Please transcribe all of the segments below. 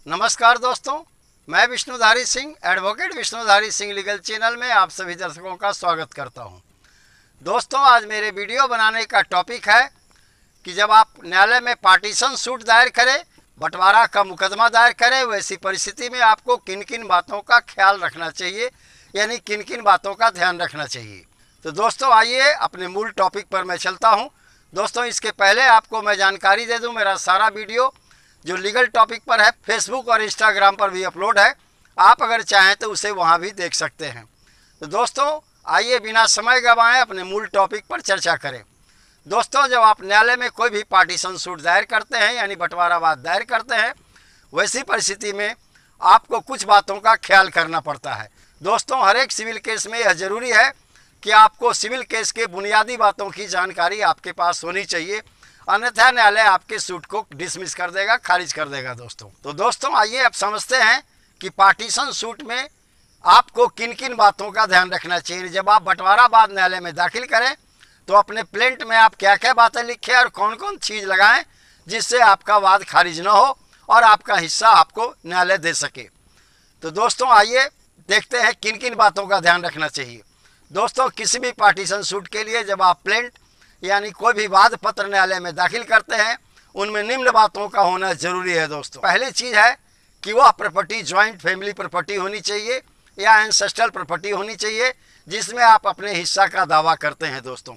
नमस्कार दोस्तों, मैं Vishnudhari Singh, advocate Vishnudhari Singh legal channel में आप सभी दर्शकों का स्वागत करता हूं। दोस्तों, आज मेरे वीडियो बनाने का टॉपिक है कि जब आप न्यायालय में पार्टीशन सूट दायर करें, बंटवारा का मुकदमा दायर करें, वैसी परिस्थिति में आपको किन किन बातों का ख्याल रखना चाहिए, यानी किन किन बातों का ध्यान रखना चाहिए। तो दोस्तों, आइए अपने मूल टॉपिक पर मैं चलता हूँ। दोस्तों, इसके पहले आपको मैं जानकारी दे दूँ, मेरा सारा वीडियो जो लीगल टॉपिक पर है फेसबुक और इंस्टाग्राम पर भी अपलोड है। आप अगर चाहें तो उसे वहां भी देख सकते हैं। तो दोस्तों, आइए बिना समय गंवाए अपने मूल टॉपिक पर चर्चा करें। दोस्तों, जब आप न्यायालय में कोई भी पार्टीशन सूट दायर करते हैं यानी बंटवारावाद दायर करते हैं, वैसी परिस्थिति में आपको कुछ बातों का ख्याल करना पड़ता है। दोस्तों, हर एक सिविल केस में यह जरूरी है कि आपको सिविल केस के बुनियादी बातों की जानकारी आपके पास होनी चाहिए, अन्यथा न्यायालय आपके सूट को डिसमिस कर देगा, खारिज कर देगा। दोस्तों आइए अब समझते हैं कि पार्टीशन सूट में आपको किन किन बातों का ध्यान रखना चाहिए। जब आप बंटवारावाद न्यायालय में दाखिल करें तो अपने प्लेंट में आप क्या क्या बातें लिखें और कौन कौन चीज़ लगाएं जिससे आपका वाद खारिज न हो और आपका हिस्सा आपको न्यायालय दे सके। तो दोस्तों, आइए देखते हैं किन किन बातों का ध्यान रखना चाहिए। दोस्तों, किसी भी पार्टीशन सूट के लिए जब आप प्लेंट यानी कोई भी वाद पत्र न्यायालय में दाखिल करते हैं, उनमें निम्न बातों का होना जरूरी है। दोस्तों, पहली चीज़ है कि वह प्रॉपर्टी ज्वाइंट फैमिली प्रॉपर्टी होनी चाहिए या एंसेस्ट्रल प्रॉपर्टी होनी चाहिए जिसमें आप अपने हिस्सा का दावा करते हैं। दोस्तों,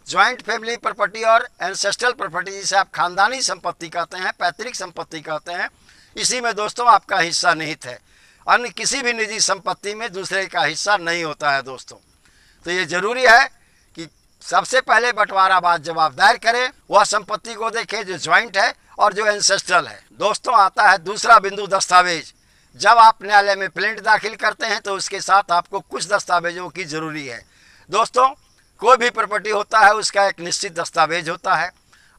ज्वाइंट फैमिली प्रॉपर्टी और एंसेस्ट्रल प्रॉपर्टी जिसे आप खानदानी संपत्ति कहते हैं, पैतृक संपत्ति कहते हैं, इसी में दोस्तों आपका हिस्सा निहित है। अन्य किसी भी निजी संपत्ति में दूसरे का हिस्सा नहीं होता है। दोस्तों, तो ये जरूरी है कि सबसे पहले बंटवारावाद जब आप दायर करें वह संपत्ति को देखें जो ज्वाइंट है और जो एंसेस्ट्रल है। दोस्तों, आता है दूसरा बिंदु, दस्तावेज। जब आप न्यायालय में प्लेंट दाखिल करते हैं तो उसके साथ आपको कुछ दस्तावेजों की जरूरी है। दोस्तों, कोई भी प्रॉपर्टी होता है उसका एक निश्चित दस्तावेज होता है।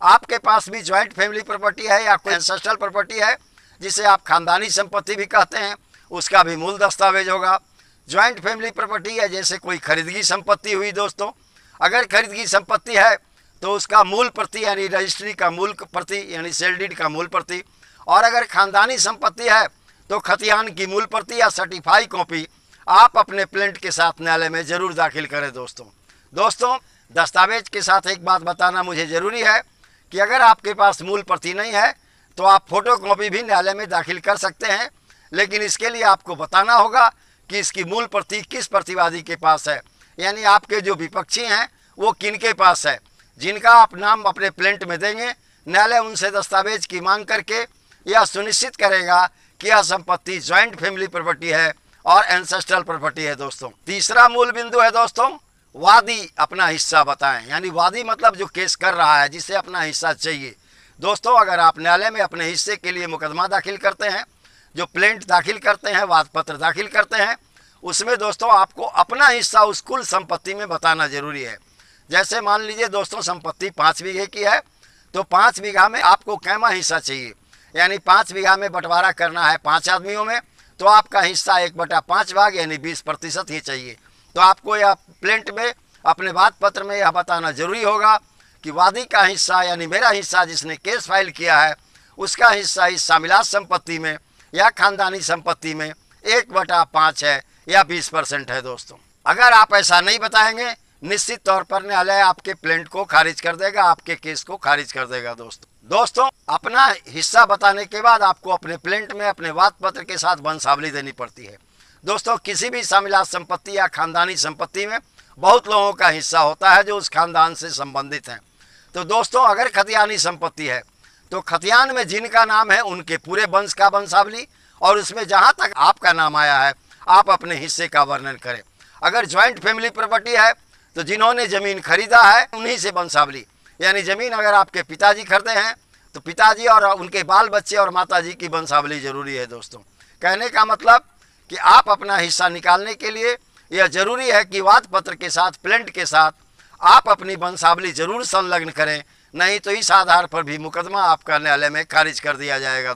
आपके पास भी ज्वाइंट फैमिली प्रॉपर्टी है या कोई एंसेस्ट्रल प्रॉपर्टी है जिसे आप खानदानी संपत्ति भी कहते हैं, उसका भी मूल दस्तावेज होगा। ज्वाइंट फैमिली प्रॉपर्टी है जैसे कोई खरीदगी संपत्ति हुई। दोस्तों, अगर खरीदगी संपत्ति है तो उसका मूल प्रति यानी रजिस्ट्री का मूल प्रति यानी सेल डीड का मूल प्रति, और अगर खानदानी संपत्ति है तो खतियान की मूल प्रति या सर्टिफाई कॉपी आप अपने प्लेंट के साथ न्यायालय में जरूर दाखिल करें। दोस्तों, दस्तावेज के साथ एक बात बताना मुझे जरूरी है कि अगर आपके पास मूल प्रति नहीं है तो आप फोटो कॉपी भी न्यायालय में दाखिल कर सकते हैं, लेकिन इसके लिए आपको बताना होगा कि इसकी मूल प्रति किस प्रतिवादी के पास है, यानी आपके जो विपक्षी हैं वो किनके पास है। जिनका आप नाम अपने प्लेंट में देंगे, न्यायालय उनसे दस्तावेज की मांग करके यह सुनिश्चित करेगा कि यह संपत्ति ज्वाइंट फैमिली प्रॉपर्टी है और एंसेस्ट्रल प्रॉपर्टी है। दोस्तों, तीसरा मूल बिंदु है दोस्तों, वादी अपना हिस्सा बताएं, यानी वादी मतलब जो केस कर रहा है जिसे अपना हिस्सा चाहिए। दोस्तों, अगर आप न्यायालय में अपने हिस्से के लिए मुकदमा दाखिल करते हैं, जो प्लेंट दाखिल करते हैं, वाद पत्र दाखिल करते हैं, उसमें दोस्तों आपको अपना हिस्सा उस कुल संपत्ति में बताना जरूरी है। जैसे मान लीजिए दोस्तों संपत्ति 5 बीघे की है तो 5 बीघा में आपको कैमा हिस्सा चाहिए, यानी 5 बीघा में बंटवारा करना है 5 आदमियों में, तो आपका हिस्सा 1/5 भाग यानी 20% ही चाहिए। तो आपको यह प्लेंट में अपने वाद पत्र में यह बताना जरूरी होगा कि वादी का हिस्सा यानी मेरा हिस्सा जिसने केस फाइल किया है उसका हिस्सा इस शामिलात संपत्ति में या खानदानी संपत्ति में 1/5 है या 20% है। दोस्तों, अगर आप ऐसा नहीं बताएंगे निश्चित तौर पर न्यायालय आपके प्लेंट को खारिज कर देगा, आपके केस को खारिज कर देगा। दोस्तों, अपना हिस्सा बताने के बाद आपको अपने प्लेंट में अपने वाद पत्र के साथ वंशावली देनी पड़ती है। दोस्तों, किसी भी शामिलात संपत्ति या खानदानी संपत्ति में बहुत लोगों का हिस्सा होता है जो उस खानदान से संबंधित हैं। तो दोस्तों, अगर खतियानी संपत्ति है तो खतियान में जिनका नाम है उनके पूरे वंश का वंशावली, और उसमें जहाँ तक आपका नाम आया है आप अपने हिस्से का वर्णन करें। अगर ज्वाइंट फैमिली प्रॉपर्टी है तो जिन्होंने ज़मीन खरीदा है उन्हीं से वंशावली, यानी ज़मीन अगर आपके पिताजी खरीदे हैं तो पिताजी और उनके बाल बच्चे और माताजी की वंशावली जरूरी है। दोस्तों, कहने का मतलब कि आप अपना हिस्सा निकालने के लिए यह जरूरी है कि वाद पत्र के साथ प्लेंट के साथ आप अपनी वंशावली जरूर संलग्न करें, नहीं तो इस आधार पर भी मुकदमा आपका न्यायालय में खारिज कर दिया जाएगा।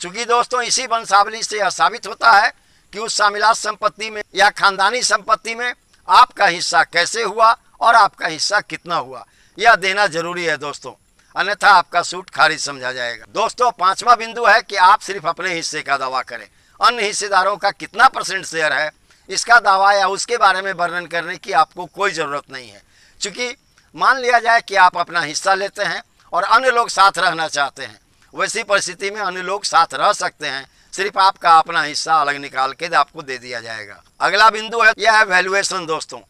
चूँकि दोस्तों इसी वंशावली से यह साबित होता है कि उस शामिलात संपत्ति में या खानदानी संपत्ति में आपका हिस्सा कैसे हुआ और आपका हिस्सा कितना हुआ, यह देना जरूरी है। दोस्तों, अन्यथा आपका सूट खारिज समझा जाएगा। दोस्तों, पांचवा बिंदु है कि आप सिर्फ अपने हिस्से का दावा करें। अन्य हिस्सेदारों का कितना % शेयर है इसका दावा या उसके बारे में वर्णन करने की आपको कोई ज़रूरत नहीं है। चूँकि मान लिया जाए कि आप अपना हिस्सा लेते हैं और अन्य लोग साथ रहना चाहते हैं, वैसी परिस्थिति में अन्य लोग साथ रह सकते हैं, सिर्फ आपका अपना हिस्सा अलग निकाल के आपको दे दिया जाएगा। अगला बिंदु है, यह है वैल्यूएशन। दोस्तों,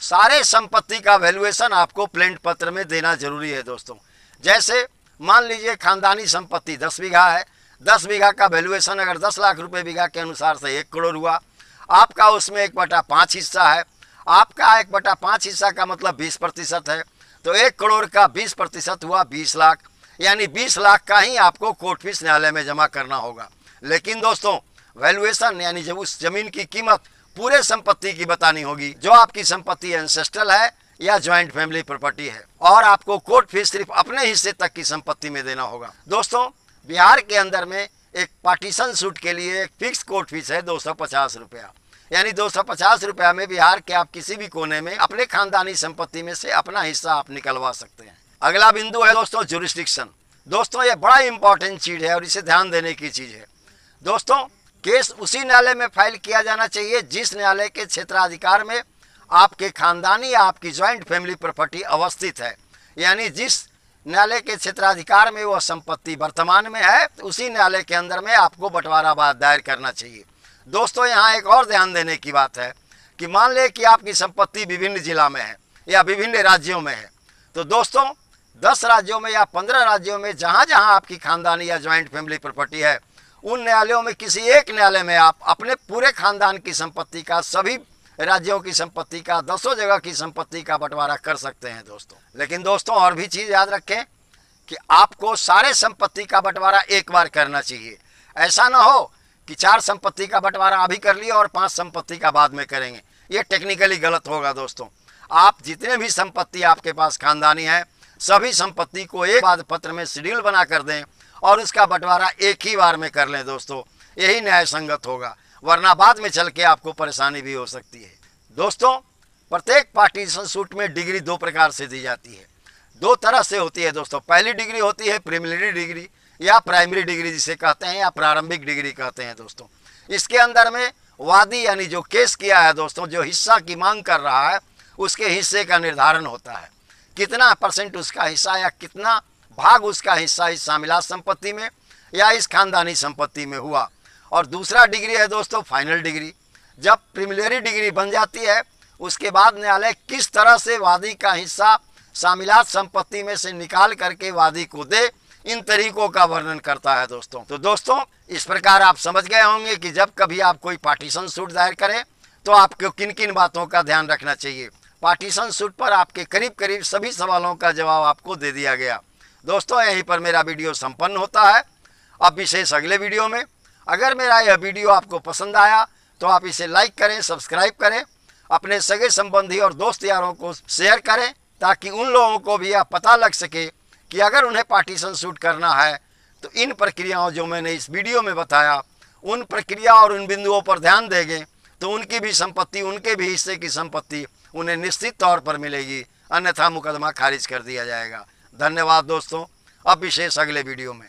सारे संपत्ति का वैल्यूएशन आपको प्लेंट पत्र में देना जरूरी है। दोस्तों, जैसे मान लीजिए खानदानी संपत्ति 10 बीघा है, 10 बीघा का वैल्यूएशन अगर 10 लाख रुपए बीघा के अनुसार से 1 करोड़ हुआ, आपका उसमें 1/5 हिस्सा है। आपका 1/5 हिस्सा का मतलब 20% है, तो 1 करोड़ का 20% हुआ 20 लाख, यानी 20 लाख का ही आपको कोर्ट फीस न्यायालय में जमा करना होगा। लेकिन दोस्तों, वैल्यूएशन यानी जब उस जमीन की कीमत पूरे संपत्ति की बतानी होगी, जो आपकी संपत्ति एंसेस्ट्रल है या ज्वाइंट फैमिली प्रॉपर्टी है, और आपको कोर्ट फीस सिर्फ अपने हिस्से तक की संपत्ति में देना होगा। दोस्तों, बिहार के अंदर में एक पार्टीशन सूट के लिए एक फिक्स कोर्ट फीस है 250 रुपया, यानी 250 रुपया में बिहार के आप किसी भी कोने में अपने खानदानी संपत्ति में से अपना हिस्सा आप निकलवा सकते हैं। अगला बिंदु है दोस्तों जुरिस्डिक्शन। दोस्तों, ये बड़ा इंपॉर्टेंट चीज है और इसे ध्यान देने की चीज है। दोस्तों, केस उसी न्यायालय में फाइल किया जाना चाहिए जिस न्यायालय के क्षेत्राधिकार में आपके खानदानी या आपकी ज्वाइंट फैमिली प्रॉपर्टी अवस्थित है, यानी जिस न्यायालय के क्षेत्राधिकार में वह संपत्ति वर्तमान में है, तो उसी न्यायालय के अंदर में आपको बंटवारा दायर करना चाहिए। दोस्तों, यहाँ एक और ध्यान देने की बात है कि मान लें कि आपकी संपत्ति विभिन्न जिला में है या विभिन्न राज्यों में है, तो दोस्तों 10 राज्यों में या 15 राज्यों में जहाँ जहाँ आपकी खानदानी या ज्वाइंट फैमिली प्रॉपर्टी है, उन न्यायालयों में किसी एक न्यायालय में आप अपने पूरे खानदान की संपत्ति का, सभी राज्यों की संपत्ति का, 10 जगह की संपत्ति का बंटवारा कर सकते हैं दोस्तों। लेकिन दोस्तों, और भी चीज़ याद रखें कि आपको सारे संपत्ति का बंटवारा एक बार करना चाहिए। ऐसा ना हो कि 4 संपत्ति का बंटवारा अभी कर लिया और 5 संपत्ति का बाद में करेंगे, ये टेक्निकली गलत होगा। दोस्तों, आप जितने भी संपत्ति आपके पास खानदानी है, सभी संपत्ति को एक बाद पत्र में शेड्यूल बना कर दें और उसका बंटवारा एक ही बार में कर लें। दोस्तों, यही न्याय संगत होगा, वरना बाद में चल के आपको परेशानी भी हो सकती है। दोस्तों, प्रत्येक पार्टीशन सूट में डिग्री 2 प्रकार से दी जाती है, 2 तरह से होती है। दोस्तों, पहली डिग्री होती है प्रीलिमिनरी डिग्री या प्राइमरी डिग्री जिसे कहते हैं, या प्रारंभिक डिग्री कहते हैं। दोस्तों, इसके अंदर में वादी यानी जो केस किया है, दोस्तों जो हिस्सा की मांग कर रहा है, उसके हिस्से का निर्धारण होता है, कितना % उसका हिस्सा या कितना भाग उसका हिस्सा इस शामिलात संपत्ति में या इस खानदानी संपत्ति में हुआ। और दूसरा डिग्री है दोस्तों फाइनल डिग्री। जब प्रीलिमिनरी डिग्री बन जाती है, उसके बाद न्यायालय किस तरह से वादी का हिस्सा शामिलात संपत्ति में से निकाल करके वादी को दे, इन तरीकों का वर्णन करता है। दोस्तों, तो दोस्तों, इस प्रकार आप समझ गए होंगे कि जब कभी आप कोई पार्टीशन सूट दायर करें तो आपको किन किन बातों का ध्यान रखना चाहिए। पार्टीशन सूट पर आपके करीब करीब सभी सवालों का जवाब आपको दे दिया गया। दोस्तों, यहीं पर मेरा वीडियो संपन्न होता है। अब विशेष अगले वीडियो में, अगर मेरा यह वीडियो आपको पसंद आया तो आप इसे लाइक करें, सब्सक्राइब करें, अपने सगे संबंधी और दोस्त यारों को शेयर करें, ताकि उन लोगों को भी यह पता लग सके कि अगर उन्हें पार्टीशन सूट करना है तो इन प्रक्रियाओं जो मैंने इस वीडियो में बताया, उन प्रक्रिया और उन बिंदुओं पर ध्यान देंगे तो उनकी भी संपत्ति, उनके भी हिस्से की संपत्ति उन्हें निश्चित तौर पर मिलेगी, अन्यथा मुकदमा खारिज कर दिया जाएगा। धन्यवाद दोस्तों। अब विशेष अगले वीडियो में।